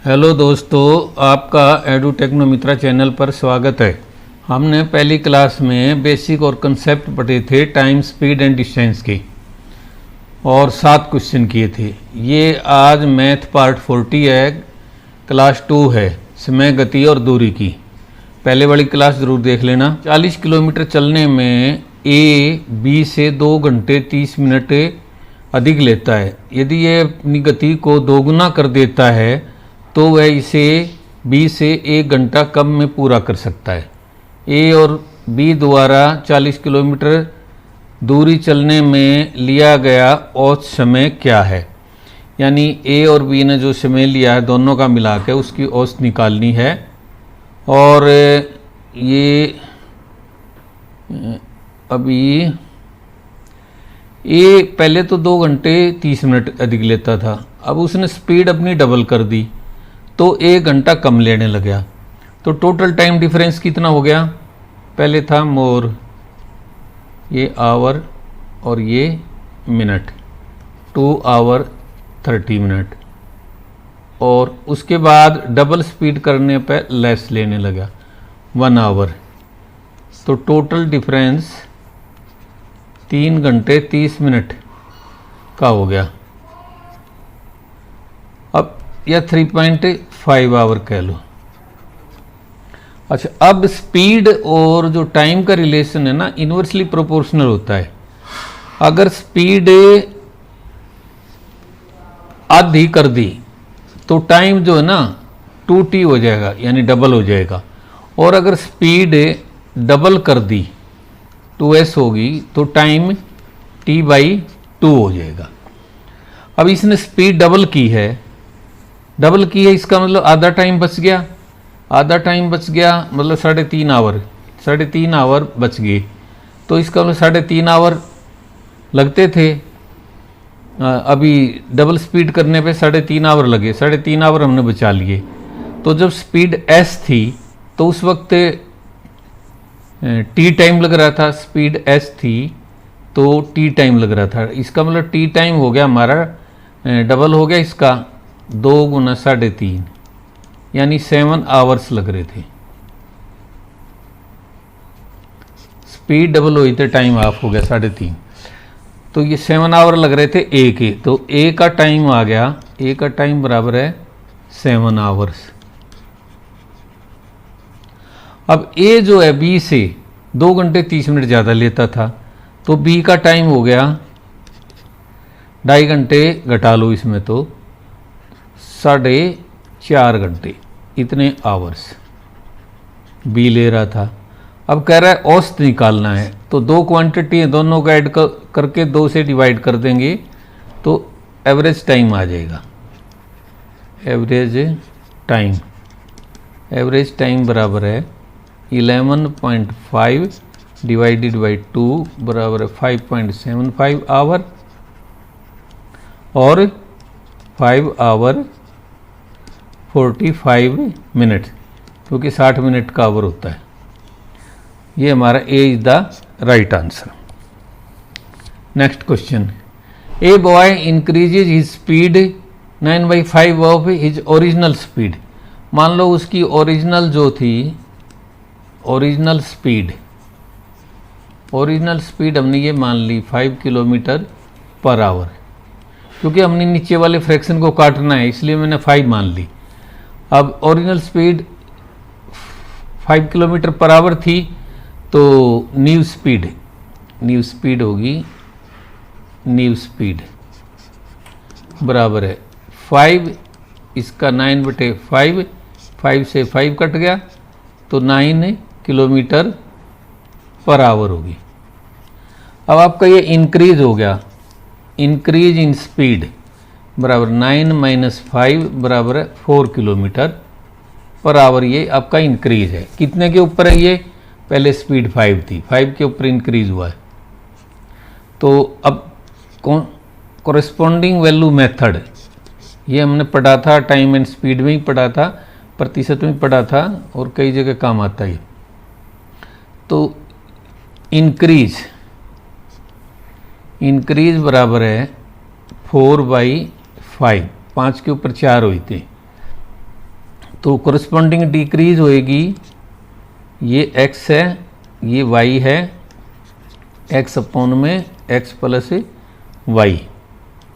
Hello दोस्तों, आपका edu टेक्नोमित्रा channel पर स्वागत है। हमने पहली क्लास में बेसिक और कंसेप्ट पढ़े थे टाइम, स्पीड एंड डिस्टेंस की और 7 क्वेश्चन किए थे। ये आज मैथ पार्ट 40 है, क्लास 2 है, समय, गति और दूरी की। पहले वाली क्लास ज़रूर देख लेना। 40 किलोमीटर चलने में ए बी से 2 घंटे 30 मिनट अधिक लेता है। यदि ये अपनी गति को दोगुना कर देता है तो वह इसे बी से 1 घंटा कम में पूरा कर सकता है। ए और बी द्वारा 40 किलोमीटर दूरी चलने में लिया गया औसत समय क्या है? यानी ए और बी ने जो समय लिया है दोनों का मिला के उसकी औसत निकालनी है। और ये अभी ए पहले तो 2 घंटे 30 मिनट अधिक लेता था, अब उसने स्पीड अपनी डबल कर दी तो 1 घंटा कम लेने लग गया। तो टोटल टाइम डिफरेंस कितना हो गया? पहले था मोर, ये आवर और ये मिनट, 2 आवर 30 मिनट। और उसके बाद डबल स्पीड करने पर लेस लेने लगा, 1 आवर। तो टोटल डिफरेंस 3 घंटे 30 मिनट का हो गया। अब या 3.5 आवर कह लो। अच्छा, अब स्पीड और जो टाइम का रिलेशन है ना, इन्वर्सली प्रोपोर्शनल होता है। अगर स्पीड आधी कर दी तो टाइम जो है ना 2t हो जाएगा, यानी डबल हो जाएगा। और अगर स्पीड डबल कर दी 2s होगी तो टाइम t/2 हो जाएगा। अब इसने स्पीड डबल की है, इसका मतलब आधा टाइम बच गया। आधा टाइम बच गया मतलब 3.5 आवर, 3.5 आवर बच गए। तो इसका मतलब 3.5 आवर लगते थे। अभी डबल स्पीड करने पे 3.5 आवर लगे, 3.5 आवर हमने बचा लिए। तो जब स्पीड s थी तो उस वक्त t टाइम लग रहा था, स्पीड s थी तो t टाइम लग रहा था। इसका मतलब t टाइम हो गया हमारा डबल हो गया, इसका 2 गुना 3.5 यानी 7 आवर्स लग रहे थे। स्पीड डबल हुई तो टाइम हाफ हो गया 3.5। तो ये 7 आवर लग रहे थे ए के, तो ए का टाइम आ गया, ए का टाइम बराबर है 7 आवर्स। अब ए जो है बी से 2 घंटे 30 मिनट ज़्यादा लेता था, तो बी का टाइम हो गया 2.5 घंटे घटा लो इसमें तो 4.5 घंटे, इतने आवर्स बी ले रहा था। अब कह रहा है औसत निकालना है, तो 2 क्वांटिटी है, दोनों को ऐड करके 2 से डिवाइड कर देंगे तो एवरेज टाइम आ जाएगा। एवरेज टाइम बराबर है 11.5 डिवाइडेड बाई 2 बराबर है 5.75 आवर। और 5 आवर 45 मिनट, क्योंकि 60 मिनट का आवर होता है। ये हमारा A is the right answer. Next question, a boy increases his speed 9/5 of his original speed. मान लो उसकी ओरिजिनल जो थी, ओरिजिनल स्पीड हमने ये मान ली 5 किलोमीटर पर आवर, क्योंकि हमने नीचे वाले फ्रैक्शन को काटना है इसलिए मैंने 5 मान ली। अब original speed 5 kilometre per our थी, तो न्यू स्पीड होगी, न्यू स्पीड बराबर है 5, इसका 9/5, 5 से 5 कट गया तो 9 किलोमीटर पर आवर होगी। अब आपका ये इंक्रीज हो गया, इंक्रीज इन स्पीड बराबर 9 - 5 बराबर है 4 किलोमीटर पर आवर। ये आपका इंक्रीज है। कितने के ऊपर है ये? पहले स्पीड 5 थी, 5 के ऊपर इंक्रीज हुआ है। तो अब कॉरेस्पॉन्डिंग वैल्यू मेथड ये हमने पढ़ा था, टाइम एंड स्पीड में ही पढ़ा था, प्रतिशत में पढ़ा था और कई जगह काम आता है। तो इंक्रीज बराबर है 4/5, 5 के ऊपर 4 हुई थी, तो कोरस्पॉन्डिंग डिक्रीज होएगी, ये x है, ये y है, x अपॉन में x प्लस y,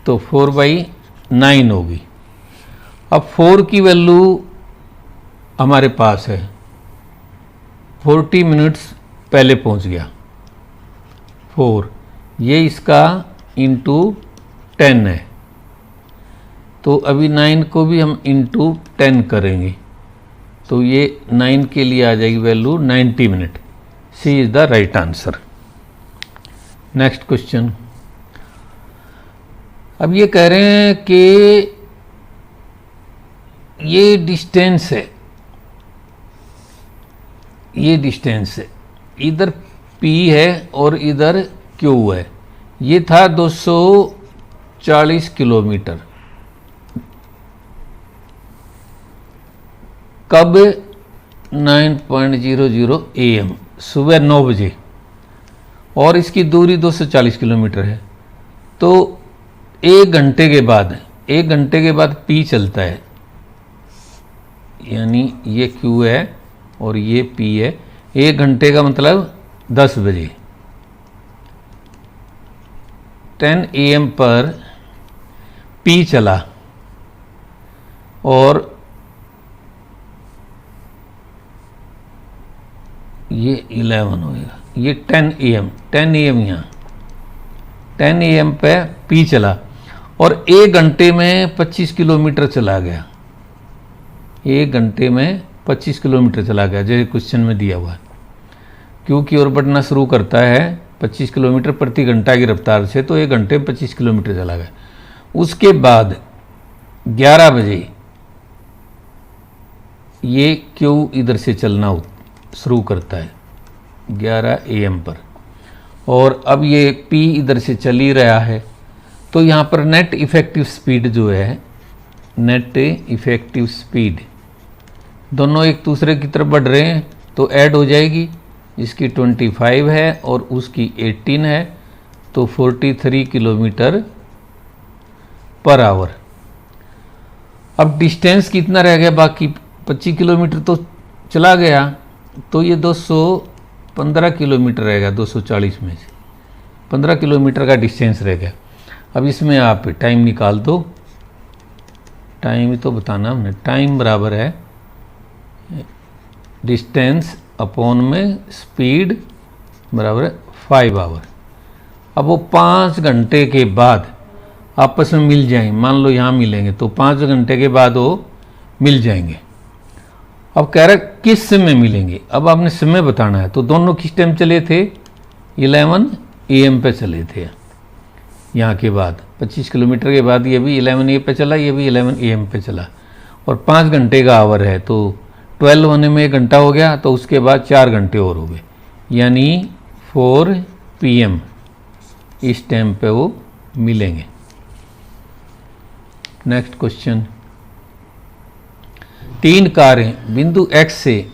तो 4/9 होगी। अब 4 की वैल्यू हमारे पास है, 40 मिनट्स पहले पहुंच गया 4, ये इसका इंटू 10 है, तो अभी 9 को भी हम इंटू 10 करेंगे, तो ये 9 के लिए आ जाएगी value 90 minute. C is the right answer. Next question, अब ये कह रहे हैं कि ये डिस्टेंस है, ये डिस्टेंस है, इधर P है और इधर Q है। ये था 240 किलोमीटर, कब 9:00 AM सुबह 9 बजे, और इसकी दूरी 240 किलोमीटर है। तो 1 घंटे के बाद, 1 घंटे के बाद P चलता है, यानी ये Q है और ये P है। 1 घंटे का मतलब 10 बजे, 10 AM पर P चला और ये 11 होएगा, ये 10 AM यहाँ 10 AM पे P चला और 1 घंटे में 25 किलोमीटर चला गया, 1 घंटे में 25 किलोमीटर चला गया, जैसे क्वेश्चन में दिया हुआ है। Q की ओर बढ़ना शुरू करता है 25 किलोमीटर प्रति घंटा की रफ्तार से, तो 1 घंटे में 25 किलोमीटर चला गया। उसके बाद 11 बजे ये Q इधर से चलना शुरू करता है 11 AM पर, और अब ये P इधर से चल ही रहा है, तो यहाँ पर नेट इफेक्टिव स्पीड जो है, नेट इफेक्टिव स्पीड दोनों एक दूसरे की तरफ बढ़ रहे हैं, तो ऐड हो जाएगी। इसकी 25 है और उसकी 18 है, तो 43 किलोमीटर पर आवर। अब डिस्टेंस कितना रह गया बाकी, 25 किलोमीटर तो चला गया, तो ये 215 किलोमीटर रह गया, 240 में से 15 किलोमीटर का डिस्टेंस रह गया। अब इसमें आप टाइम निकाल दो, टाइम ही तो बताना हमने, टाइम बराबर है डिस्टेंस अपॉन में स्पीड बराबर है 5 आवर। अब वो 5 घंटे के बाद आपस में मिल जाएंगे, मान लो यहाँ मिलेंगे, तो 5 घंटे के बाद वो मिल जाएंगे। अब कह रहा है किस समय मिलेंगे, अब आपने समय बताना है, तो दोनों किस टाइम चले थे, 11 AM पे चले थे। यहाँ के बाद 25 किलोमीटर के बाद ये भी 11 AM पे चला, ये भी 11 AM पे चला, और 5 घंटे का आवर है, तो 12 होने में 1 घंटा हो गया, तो उसके बाद 4 घंटे और हो गए, यानी 4 PM इस टाइम पे वो मिलेंगे। नेक्स्ट क्वेश्चन, 3 कारें बिंदु X से,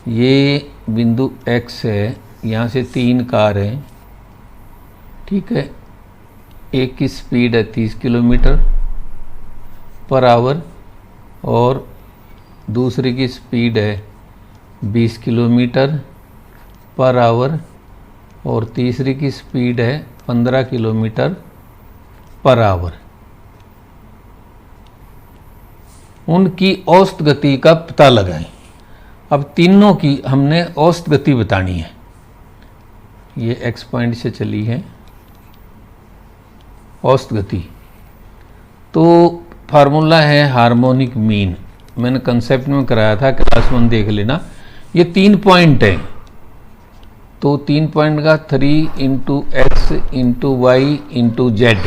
ये बिंदु X है, यहाँ से 3 कार हैं, ठीक है। एक की स्पीड है 30 किलोमीटर पर आवर और दूसरे की स्पीड है 20 किलोमीटर पर आवर और तीसरी की स्पीड है 15 किलोमीटर पर आवर। उनकी औसत गति का पता लगाएं। अब तीनों की हमने औसत गति बतानी है, ये एक्स पॉइंट से चली है औसत गति, तो फार्मूला है हार्मोनिक मीन, मैंने कंसेप्ट में कराया था, क्लास 1 देख लेना। ये 3 पॉइंट है, तो 3 पॉइंट का 3 × x × y × z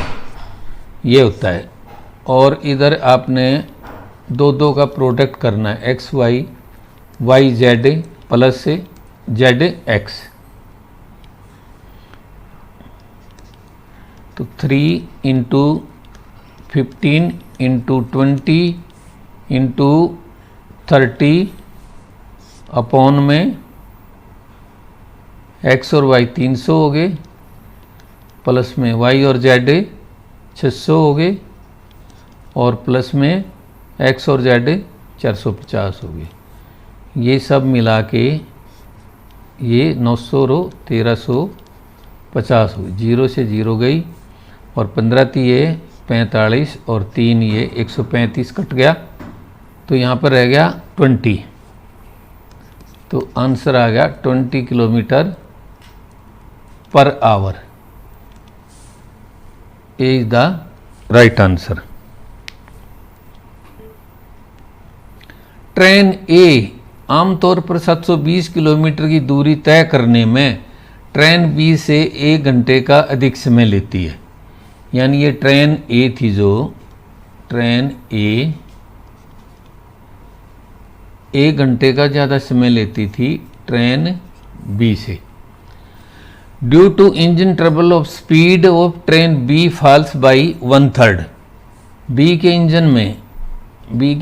ये होता है, और इधर आपने 2 का प्रोडक्ट करना है, x y y z plus z x, तो 3 × 15 × 20 × 30 अपॉन में x और y 300 हो गए, प्लस में y और z 600 हो गए, और प्लस में x और z 450 हो गई। ये सब मिला के ये 900 रो 1350 हुई। 0 से 0 गई और 15 ये 45 और 3 ये 135 कट गया, तो यहाँ पर रह गया 20। तो आंसर आ गया 20 kilometre per hour is the right answer. Train A आमतौर पर 720 किलोमीटर की दूरी तय करने में ट्रेन बी से 1 घंटे का अधिक समय लेती है। यानी ये ट्रेन ए थी, जो ट्रेन ए 1 घंटे का ज़्यादा समय लेती थी ट्रेन बी से। Due to engine trouble of speed of train B falls by 1/3। B के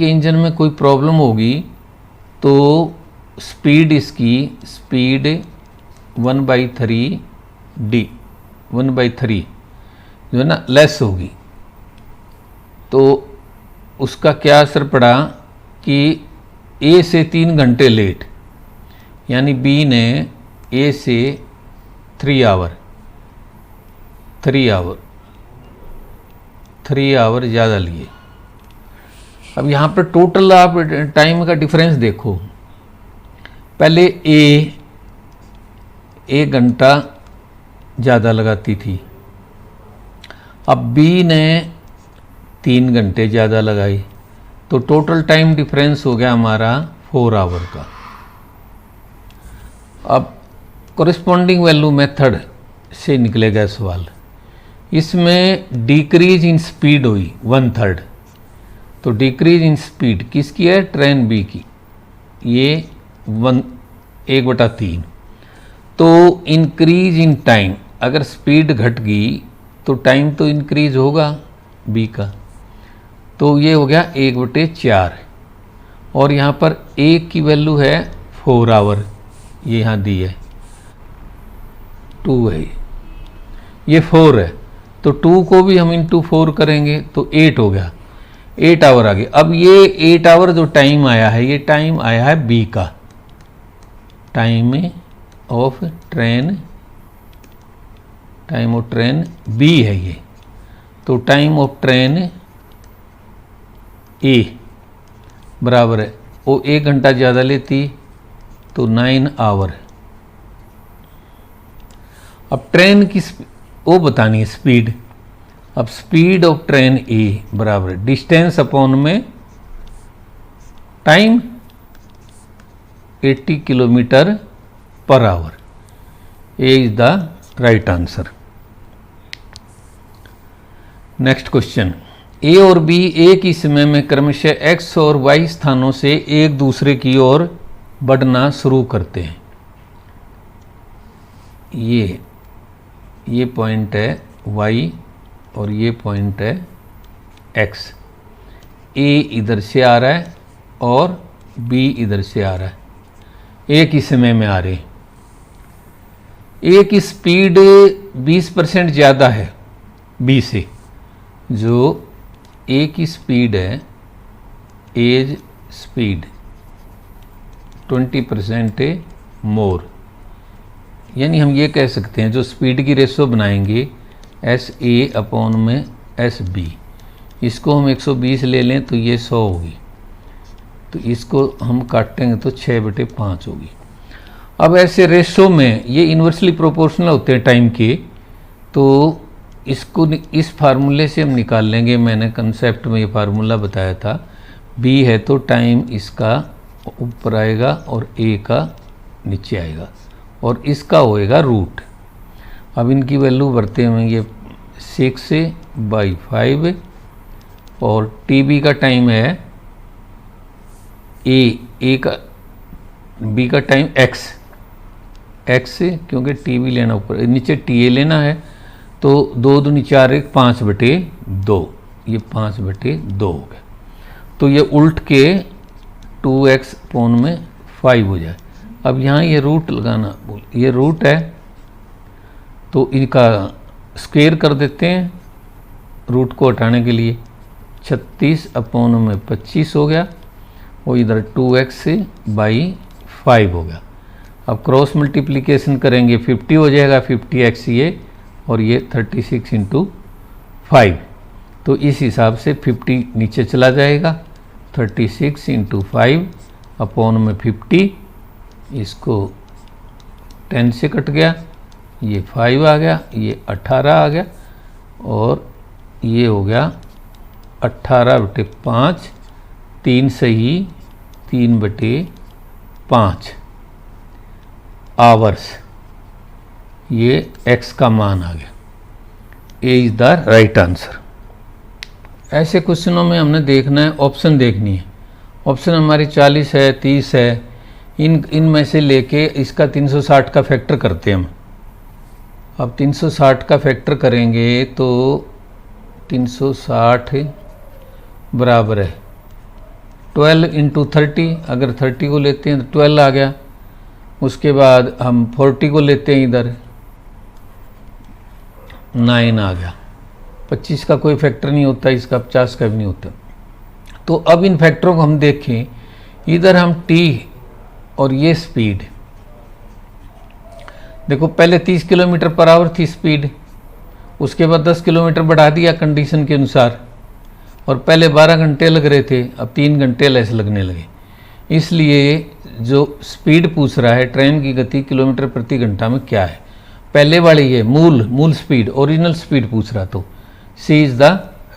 इंजन में कोई प्रॉब्लम होगी तो स्पीड इसकी 1/3 डी 1/3 जो है ना लेस होगी। तो उसका क्या असर पड़ा कि ए से 3 घंटे लेट, यानी बी ने ए से 3 आवर ज़्यादा लिए। अब यहाँ पर टोटल आप टाइम का डिफरेंस देखो। पहले ए 1 घंटा ज़्यादा लगाती थी, अब बी ने 3 घंटे ज़्यादा लगाई, तो टोटल टाइम डिफरेंस हो गया हमारा 4 आवर का। अब कॉरेस्पॉन्डिंग वैल्यू मेथड से निकलेगा सवाल। इसमें डिक्रीज इन स्पीड हुई 1/3, तो डिक्रीज इन स्पीड किसकी है? ट्रेन बी की, ये 1/3। तो इंक्रीज इन टाइम, अगर स्पीड घट गई तो टाइम तो इंक्रीज होगा बी का, तो ये हो गया 1/4। और यहाँ पर ए की वैल्यू है 4 आवर, ये यहाँ दी है, 2 है, ये 4 है, तो 2 को भी हम इंटू 4 करेंगे तो 8 हो गया, 8 आवर आ गए। अब ये 8 आवर जो टाइम आया है, ये टाइम आया है बी का, टाइम ऑफ ट्रेन बी है ये। तो टाइम ऑफ ट्रेन ए बराबर है, वो 1 घंटा ज़्यादा लेती तो 9 आवर। अब ट्रेन की वो बतानी है स्पीड। अब स्पीड ऑफ ट्रेन ए बराबर डिस्टेंस अपॉन में time 80 kilometre per hour, A is the right answer. Next question, A और बी एक ही समय में क्रमशः एक्स और वाई स्थानों से एक दूसरे की ओर बढ़ना शुरू करते हैं। ये पॉइंट है वाई और ये पॉइंट है एक्स। ए इधर से आ रहा है और बी इधर से आ रहा है, एक ही समय में आ रहे हैं। ए की स्पीड 20% ज़्यादा है बी से, जो ए की स्पीड है एज स्पीड 20% मोर। यानी हम ये कह सकते हैं जो स्पीड की रेशो बनाएंगे एस ए अपॉन में एस बी, इसको हम 120 ले लें तो ये 100 होगी, तो इसको हम काटेंगे तो 6/5 होगी। अब ऐसे रेशो में ये इन्वर्सली प्रोपोर्शनल होते हैं टाइम के, तो इसको इस फार्मूले से हम निकाल लेंगे। मैंने कंसेप्ट में ये फार्मूला बताया था, बी है तो टाइम इसका ऊपर आएगा और ए का नीचे आएगा और इसका होएगा रूट। अब इनकी वैल्यू भरते हुए ये 6/5 और टी बी का टाइम है ए का, बी का टाइम एक्स क्योंकि टी बी लेना ऊपर, नीचे टी ए लेना है, तो 2 दूनी 4 1 5/2, ये 5/2 हो गया। तो ये उल्ट के 2x अपॉन में 5 हो जाए। अब यहाँ ये रूट लगाना, ये रूट है तो इनका स्क्वायर कर देते हैं रूट को हटाने के लिए। 36/25 हो गया वो इधर 2x/5 हो गया। अब क्रॉस मल्टीप्लिकेशन करेंगे 50 हो जाएगा, 50x ये और ये 36 × 5। तो इस हिसाब से 50 नीचे चला जाएगा, 36 × 5 अपॉन में 50, इसको 10 से कट गया, ये 5 आ गया, ये 18 आ गया और ये हो गया 18/5, 3 सही 3/5 आवर्स। ये x का मान आ गया। A is the right answer. ऐसे क्वेश्चनों में हमने देखना है, ऑप्शन देखनी है। ऑप्शन हमारी 40 है, 30 है, इनमें से लेके इसका 360 का फैक्टर करते हैं हम। अब 360 का फैक्टर करेंगे तो 360 बराबर है 12 × 30। अगर 30 को लेते हैं तो 12 आ गया। उसके बाद हम 40 को लेते हैं, इधर 9 आ गया। 25 का कोई फैक्टर नहीं होता, इसका 50 का भी नहीं होता। तो अब इन फैक्टरों को हम देखें, इधर हम t और ये स्पीड, देखो पहले 30 km/h थी स्पीड, उसके बाद 10 किलोमीटर बढ़ा दिया कंडीशन के अनुसार, और पहले 12 घंटे लग रहे थे, अब 3 घंटे लेस लगने लगे। इसलिए जो स्पीड पूछ रहा है ट्रेन की गति किलोमीटर प्रति घंटा में क्या है, पहले वाली ये मूल स्पीड, ओरिजिनल स्पीड पूछ रहा, तो C is the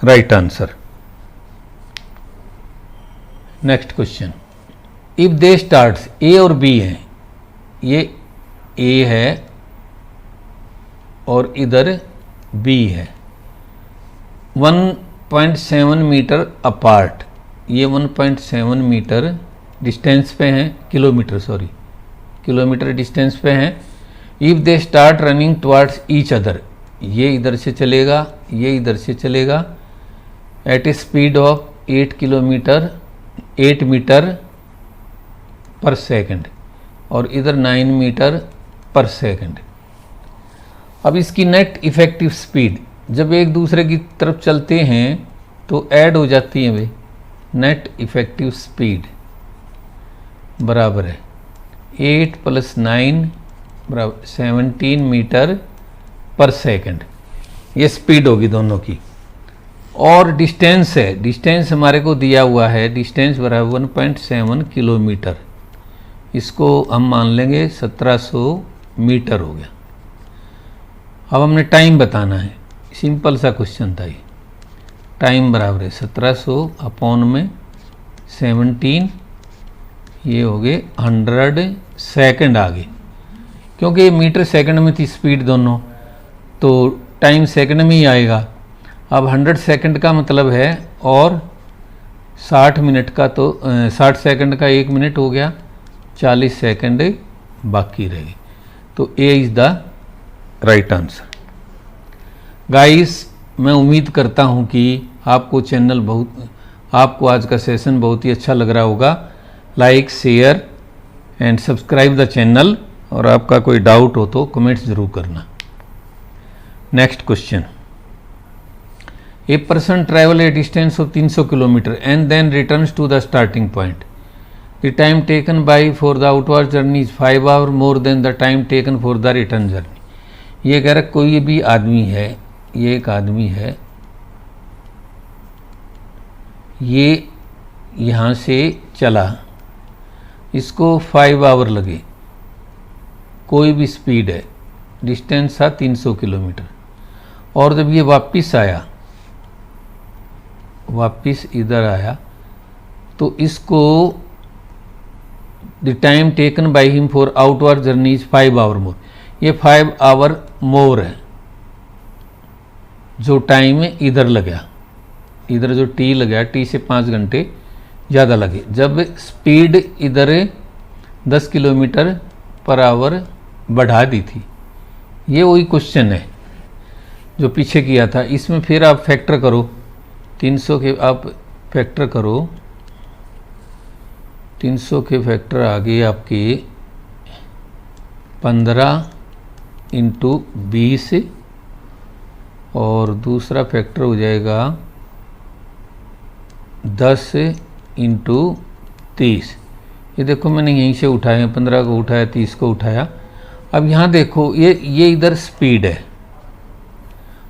right answer. Next question, if they starts, A और बी हैं, ये ए है और इधर बी है, 1.7 मीटर अपार्ट, ये 1.7 मीटर डिस्टेंस पे हैं, किलोमीटर डिस्टेंस पे हैं। If they start running towards each other, ये इधर से चलेगा, ये इधर से चलेगा, at a speed of 8 metre per second और इधर 9 मीटर पर सेकंड। अब इसकी नेट इफेक्टिव स्पीड जब एक दूसरे की तरफ चलते हैं तो ऐड हो जाती है भाई, नेट इफेक्टिव स्पीड बराबर है 8 + 9 बराबर 17 मीटर पर सेकंड, ये स्पीड होगी दोनों की। और डिस्टेंस है, डिस्टेंस हमारे को दिया हुआ है, डिस्टेंस बराबर 1.7 किलोमीटर, इसको हम मान लेंगे 1700 मीटर हो गया। अब हमने टाइम बताना है, सिंपल सा क्वेश्चन था ये। टाइम बराबर है 1700 अपॉन में 17, ये हो गए 100 सेकंड आ गए, क्योंकि ये मीटर सेकंड में थी स्पीड दोनों, तो टाइम सेकंड में ही आएगा। अब 100 सेकंड का मतलब है, और 60 मिनट का तो 60 सेकंड का 1 मिनट हो गया, 40 सेकंड बाकी रहे, तो A is the right answer. Guys, मैं उम्मीद करता हूँ कि आपको आज का सेशन बहुत ही अच्छा लग रहा होगा। Like, share and subscribe the channel, और आपका कोई डाउट हो तो कमेंट्स ज़रूर करना। Next question, a person travel a distance of 300 kilometre and then returns to the starting point. The time taken by for the outward journey is 5 hour more than the time taken for the return journey. ये कह रहा कोई भी आदमी है, ये एक आदमी है, ये यहाँ से चला, इसको 5 आवर लगे, कोई भी स्पीड है, डिस्टेंस था 300 किलोमीटर, और जब ये वापस आया, वापस इधर आया, तो इसको the time taken by him for outward journey is 5 hour more. ये 5 आवर मोर है जो टाइम इधर लगा, इधर जो टी लगा, टी से 5 घंटे ज़्यादा लगे, जब स्पीड इधर 10 किलोमीटर पर आवर बढ़ा दी थी। ये वही क्वेश्चन है जो पीछे किया था। इसमें फिर आप फैक्टर करो, 300 के आप फैक्टर करो, 300 के फैक्टर आ गए आपके 15 × 20, और दूसरा फैक्टर हो जाएगा 10 × 30। ये देखो मैंने यहीं से उठाया, 15 को उठाया, 30 को उठाया। अब यहाँ देखो ये इधर स्पीड है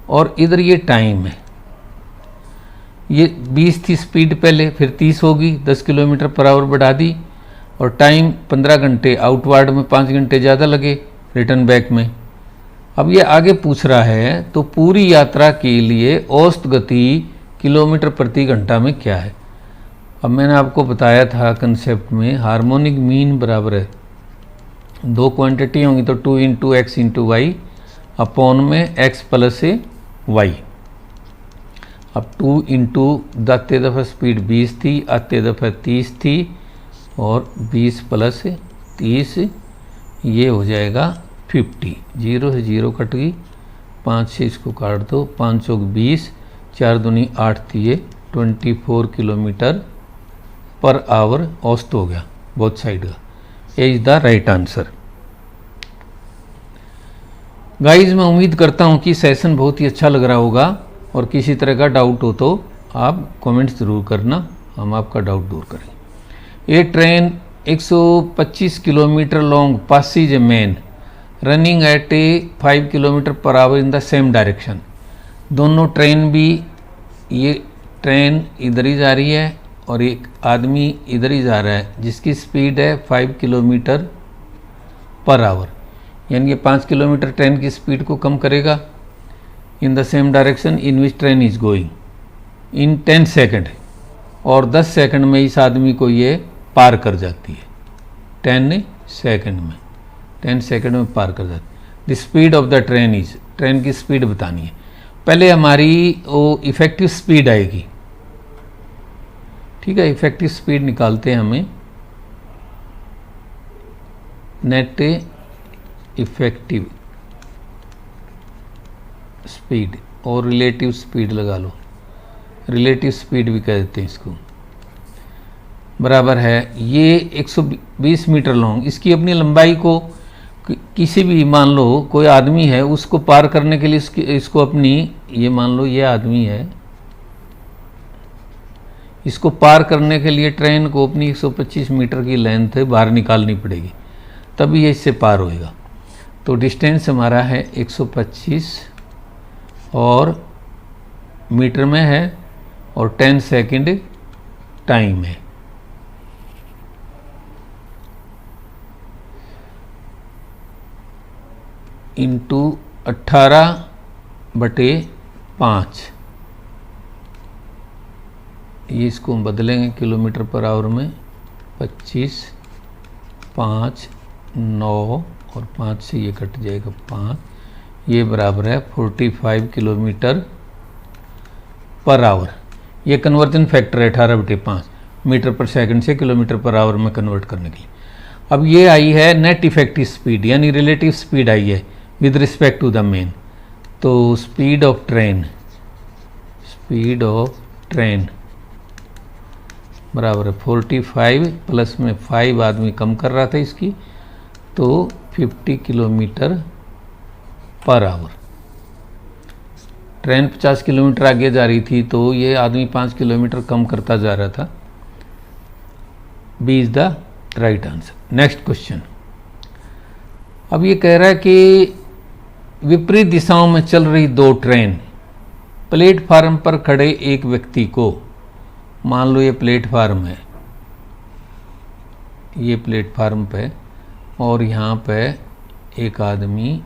और इधर ये टाइम है। ये 20 थी स्पीड पहले, फिर 30 होगी, 10 किलोमीटर पर आवर बढ़ा दी, और टाइम 15 घंटे, आउटवर्ड में 5 घंटे ज़्यादा लगे रिटर्न बैक में। अब ये आगे पूछ रहा है तो पूरी यात्रा के लिए औसत गति किलोमीटर प्रति घंटा में क्या है। अब मैंने आपको बताया था कंसेप्ट में, हार्मोनिक मीन बराबर है, दो क्वांटिटी होंगी तो 2 into x into y upon में x प्लस वाई। अब 2 इंटू जाते दफ़ा स्पीड 20 थी, आते दफ़ा 30 थी, और 20 प्लस 30 ये हो जाएगा 50। 0 से 0 कट गई, 5 से इसको काट दो, 5 चौक 20, 4 दूनी 8 थी, ये 24 किलोमीटर पर आवर औसत हो गया बोथ साइड का। ये is the right answer. Guys मैं उम्मीद करता हूँ कि सेशन बहुत ही अच्छा लग रहा होगा, और किसी तरह का डाउट हो तो आप कमेंट्स ज़रूर करना, हम आपका डाउट दूर करेंगे। ये train 125 kilometre long passes a man running at 5 kilometre per our in the same direction. दोनों ट्रेन भी, ये ट्रेन इधर ही जा रही है और एक आदमी इधर ही जा रहा है, जिसकी स्पीड है 5 किलोमीटर पर आवर, यानी ये 5 किलोमीटर ट्रेन की स्पीड को कम करेगा in the same direction in which train is going in 10 second, और 10 सेकंड में इस आदमी को ये पार कर जाती है। 10 सेकंड में, 10 सेकंड में पार कर जाती है। The speed of the train is, train की स्पीड बतानी है। पहले हमारी वो इफेक्टिव स्पीड आएगी, ठीक है। इफेक्टिव स्पीड निकालते हैं हमें, नेट इफेक्टिव स्पीड और रिलेटिव स्पीड लगा लो, रिलेटिव स्पीड भी कह देते हैं इसको, बराबर है ये 120 मीटर लॉन्ग। इसकी अपनी लंबाई को किसी भी, मान लो कोई आदमी है, उसको पार करने के लिए इसको अपनी, ये मान लो ये आदमी है, इसको पार करने के लिए ट्रेन को अपनी 125 मीटर की लेंथ बाहर निकालनी पड़ेगी, तभी ये इससे पार होएगा। तो डिस्टेंस हमारा है 125 और मीटर में है, और 10 सेकंड टाइम है। इंटू 18/5, ये इसको हम बदलेंगे किलोमीटर पर आवर में, 25, 5, 9 और 5 से ये कट जाएगा 5, ये बराबर है 45 किलोमीटर पर आवर। ये कन्वर्जन फैक्टर है 18/5, मीटर पर सेकंड से किलोमीटर पर आवर में कन्वर्ट करने के लिए। अब ये आई है नेट इफेक्टिव स्पीड, यानी रिलेटिव स्पीड आई है with respect to the man. तो स्पीड ऑफ ट्रेन बराबर है 45 प्लस में 5 आदमी कम कर रहा था इसकी, तो 50 kilometre per our. Train 50 kilometre आगे जा रही थी, तो ये आदमी 5 किलोमीटर कम करता जा रहा था। B is the right answer. Next question. अब ये कह रहा है कि विपरीत दिशाओं में चल रही दो ट्रेन प्लेटफार्म पर खड़े एक व्यक्ति को, मान लो ये प्लेटफार्म है, ये प्लेटफार्म पे, और यहाँ पे एक आदमी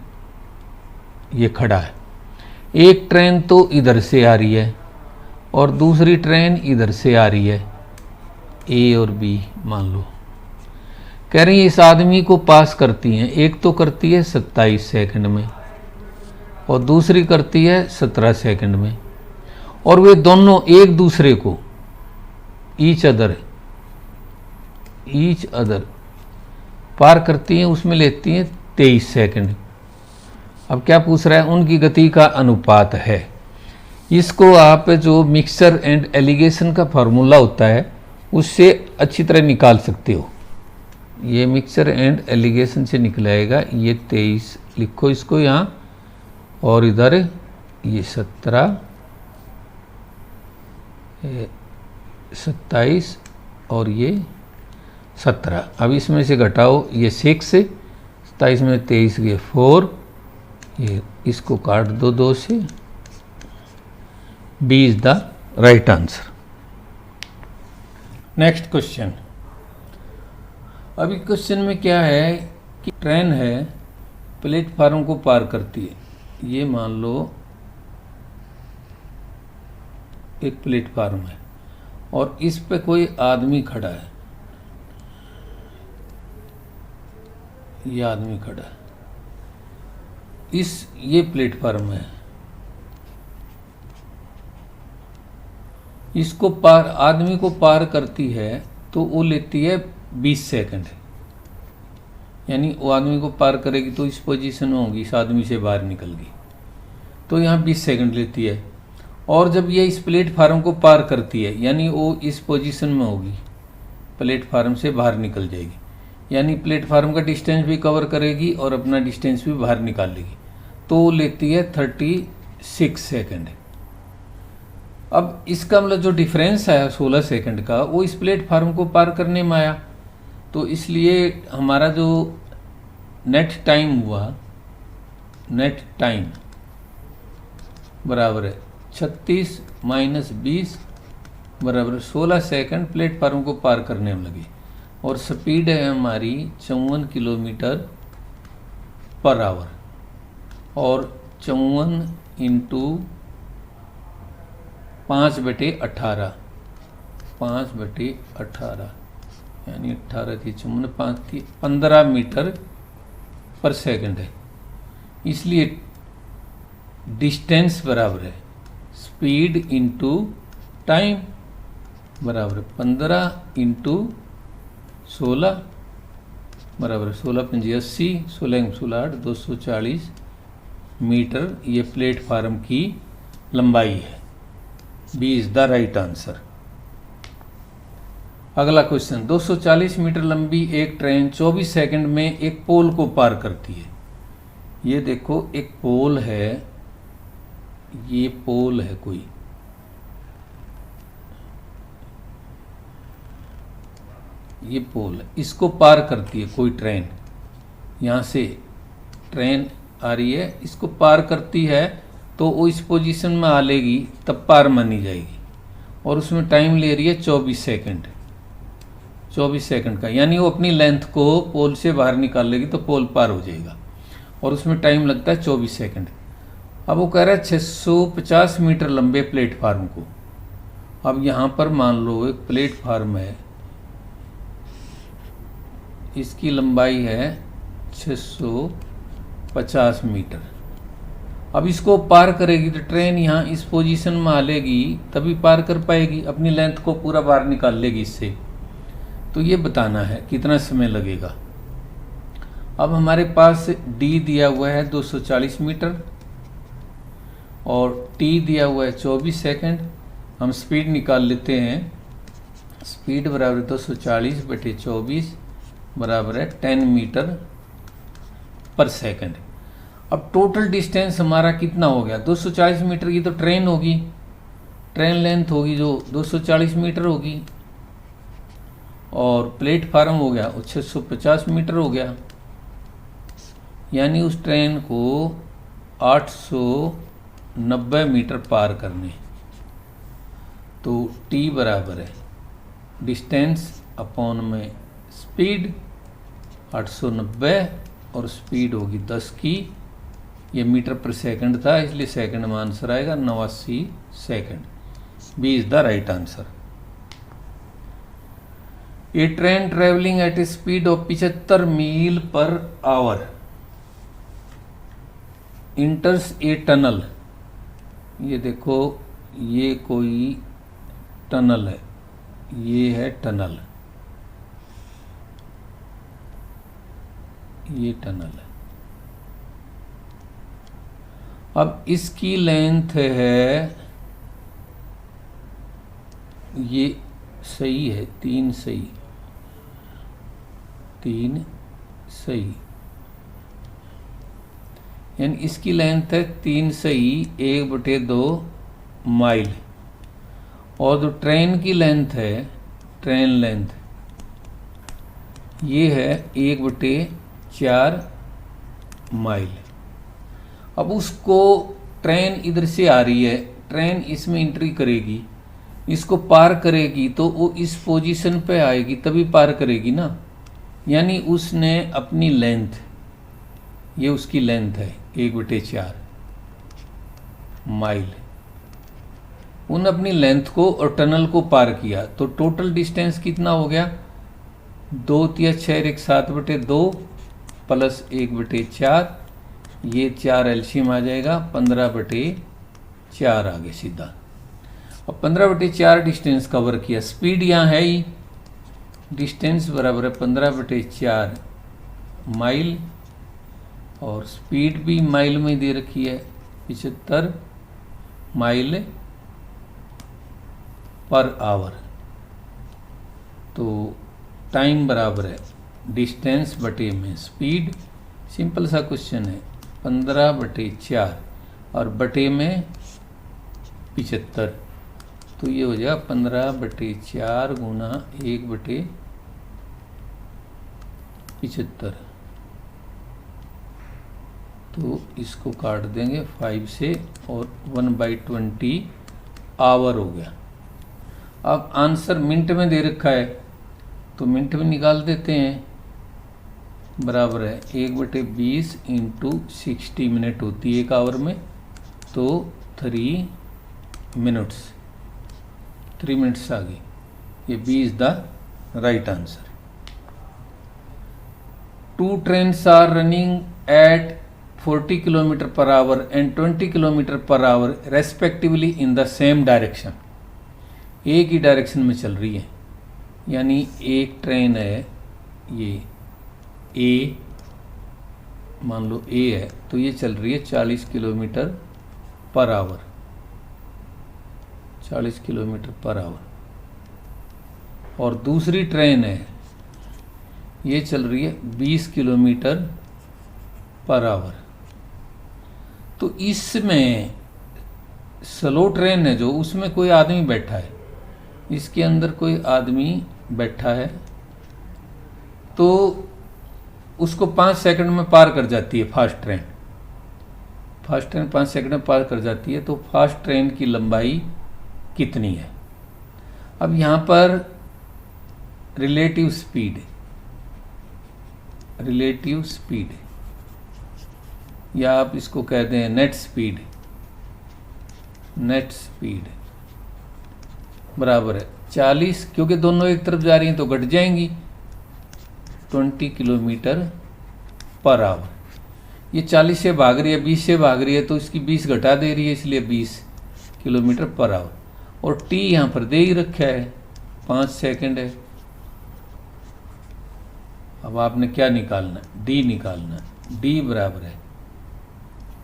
ये खड़ा है। एक ट्रेन तो इधर से आ रही है और दूसरी ट्रेन इधर से आ रही है, ए और बी मान लो। कह रही है इस आदमी को पास करती हैं, एक तो करती है 27 सेकंड में और दूसरी करती है 17 सेकंड में, और वे दोनों एक दूसरे को ईच अदर पार करती हैं, उसमें लेती हैं 23 सेकंड। अब क्या पूछ रहा है, उनकी गति का अनुपात है। इसको आप जो मिक्सचर एंड एलिगेशन का फार्मूला होता है उससे अच्छी तरह निकाल सकते हो। ये मिक्सचर एंड एलिगेशन से निकलाएगा, ये 23 लिखो इसको यहाँ, और इधर ये 17, 27 और ये 17। अब इसमें से घटाओ ये 6, 27 में 23 ये 4, ये इसको काट दो 2 से। B is the right answer. Next question. अभी क्वेश्चन में क्या है कि ट्रेन है, प्लेटफार्म को पार करती है। ये मान लो एक प्लेटफार्म है और इस पे कोई आदमी खड़ा है। ये आदमी खड़ा है, ये प्लेटफार्म है। इसको पार, आदमी को पार करती है तो वो लेती है 20 सेकंड। यानी वो आदमी को पार करेगी तो इस पोजीशन में होगी, इस आदमी से बाहर निकल गई तो यहाँ 20 सेकंड लेती है। और जब ये इस प्लेटफार्म को पार करती है यानी वो इस पोजीशन में होगी, प्लेटफार्म से बाहर निकल जाएगी, यानी प्लेटफार्म का डिस्टेंस भी कवर करेगी और अपना डिस्टेंस भी बाहर निकाल लेगी, तो वो लेती है 36 सेकंड। अब इसका मतलब जो डिफरेंस आया 16 सेकंड का, वो इस प्लेटफार्म को पार करने में आया। तो इसलिए हमारा जो नेट टाइम हुआ, नेट टाइम बराबर है 36 माइनस 20 बराबर 16 सेकंड प्लेटफार्म को पार करने में लगी। और स्पीड है हमारी 54 किलोमीटर पर आवर। और 54 इंटू 5/18, 5/18 यानी 18 थी 54, 5 थी 15 मीटर पर सेकंड है। इसलिए डिस्टेंस बराबर है स्पीड इंटू टाइम बराबर 15 इंटू 16 बराबर 16 पंजी 80, 16 16 8 240 मीटर। ये प्लेटफार्म की लंबाई है। B is the right answer. अगला क्वेश्चन। 240 मीटर लंबी एक ट्रेन 24 सेकंड में एक पोल को पार करती है। ये देखो एक पोल है, ये पोल है कोई, ये पोल है, इसको पार करती है कोई ट्रेन। यहाँ से ट्रेन आ रही है, इसको पार करती है तो वो इस पोजीशन में आ लेगी तब पार मानी जाएगी। और उसमें टाइम ले रही है 24 सेकंड, 24 सेकंड का, यानी वो अपनी लेंथ को पोल से बाहर निकाल लेगी तो पोल पार हो जाएगा। और उसमें टाइम लगता है 24 सेकंड। अब वो कह रहा है 650 मीटर लंबे प्लेटफार्म को। अब यहाँ पर मान लो एक प्लेटफार्म है, इसकी लंबाई है 650 मीटर। अब इसको पार करेगी तो ट्रेन यहाँ इस पोजीशन में आ लेगी तभी पार कर पाएगी, अपनी लेंथ को पूरा बाहर निकाल लेगी इससे। तो ये बताना है कितना समय लगेगा। अब हमारे पास डी दिया हुआ है 240 मीटर और टी दिया हुआ है 24 सेकंड। हम स्पीड निकाल लेते हैं। स्पीड बराबर 240/24 बराबर है 10 मीटर पर सेकंड। अब टोटल डिस्टेंस हमारा कितना हो गया? 240 मीटर की तो ट्रेन होगी, ट्रेन लेंथ होगी जो 240 मीटर होगी, और प्लेटफार्म हो गया वो 650 मीटर हो गया। यानी उस ट्रेन को 890 मीटर पार करने। तो टी बराबर है डिस्टेंस अपॉन में स्पीड 890 और स्पीड होगी 10 की। ये मीटर पर सेकंड था इसलिए सेकंड में आंसर आएगा 89 second. B is the right answer. A train travelling at a speed of 75 mile per hour इंटर्स a tunnel. ये देखो ये कोई टनल है, ये है टनल, ये टनल है। अब इसकी लेंथ है, ये सही है 3 सही, 3 सही, यानी इसकी लेंथ है 3 सही 1/2 माइल। और जो ट्रेन की लेंथ है, ट्रेन लेंथ ये है 1/4 माइल। अब उसको ट्रेन इधर से आ रही है, ट्रेन इसमें एंट्री करेगी, इसको पार करेगी तो वो इस पोजीशन पे आएगी तभी पार करेगी ना। यानी उसने अपनी लेंथ, ये उसकी लेंथ है 1/4 माइल, उन अपनी लेंथ को और टनल को पार किया। तो टोटल डिस्टेंस कितना हो गया, 2 × 6 = 7/2 प्लस 1/4, ये 4 एलसीएम आ जाएगा, 15/4 आ गया सीधा। अब 15/4 डिस्टेंस कवर किया। स्पीड यहाँ है ही, डिस्टेंस बराबर है 15/4 माइल, और स्पीड भी माइल में दे रखी है 75 माइल पर आवर। तो टाइम बराबर है डिस्टेंस बटे में स्पीड। सिंपल सा क्वेश्चन है, 15/4 और बटे में 75, तो ये हो जाएगा 15/4 गुना 1/75। तो इसको काट देंगे 5 से और 1/20 आवर हो गया। अब आंसर मिनट में दे रखा है तो मिनट में निकाल देते हैं, बराबर है 1/20 × 60 मिनट होती है 1 आवर में, तो 3 मिनट्स आ गई। ये B is the right answer. 2 trains are running at 40 km/h and 20 km/h respectively in the same direction। एक ही डायरेक्शन में चल रही है, यानी एक ट्रेन है, ये ए मान लो ए है, तो ये चल रही है 40 km/h, 40 km/h। और दूसरी ट्रेन है, ये चल रही है 20 km/h। तो इसमें स्लो ट्रेन है जो, उसमें कोई आदमी बैठा है, इसके अंदर कोई आदमी बैठा है, तो उसको 5 सेकंड में पार कर जाती है फास्ट ट्रेन। 5 सेकंड में पार कर जाती है, तो फास्ट ट्रेन की लंबाई कितनी है। अब यहाँ पर रिलेटिव स्पीड या आप इसको कह दें नेट स्पीड बराबर है 40, क्योंकि दोनों एक तरफ जा रही हैं तो घट जाएंगी, 20 km/h। ये 40 से भाग रही है, 20 से भाग रही है, तो इसकी 20 घटा दे रही है, इसलिए 20 km/h। और टी यहाँ पर दे ही रखा है, 5 सेकंड है। अब आपने क्या निकालना है, डी निकालना है। डी बराबर है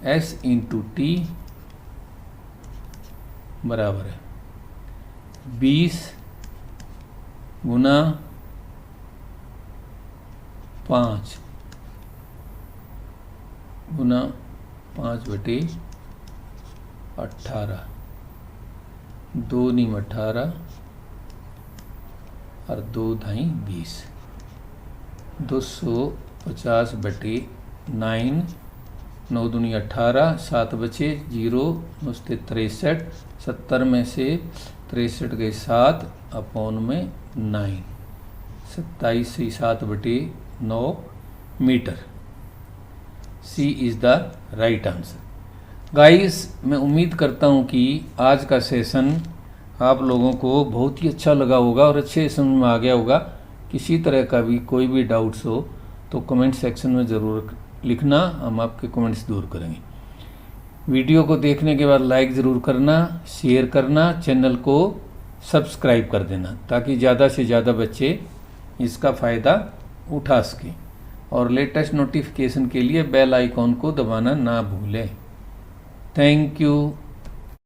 S × T बराबर है 20 गुना 5 गुना 5/18, 2 × 18 और 2 × 20, 250/9, 9 दूनी 18, 7 बचे 0, 9 × 63, 70 में से 63 गए 7 अपॉन में 9, 27 से 7/9 metre. C is the right answer. Guys, मैं उम्मीद करता हूँ कि आज का सेशन आप लोगों को बहुत ही अच्छा लगा होगा और अच्छे समझ में आ गया होगा। किसी तरह का भी कोई भी डाउट्स हो तो कमेंट सेक्शन में ज़रूर लिखना, हम आपके कमेंट्स दूर करेंगे। वीडियो को देखने के बाद लाइक ज़रूर करना, शेयर करना, चैनल को सब्सक्राइब कर देना, ताकि ज़्यादा से ज़्यादा बच्चे इसका फ़ायदा उठा सकें। और लेटेस्ट नोटिफिकेशन के लिए बेल आइकॉन को दबाना ना भूलें। Thank you.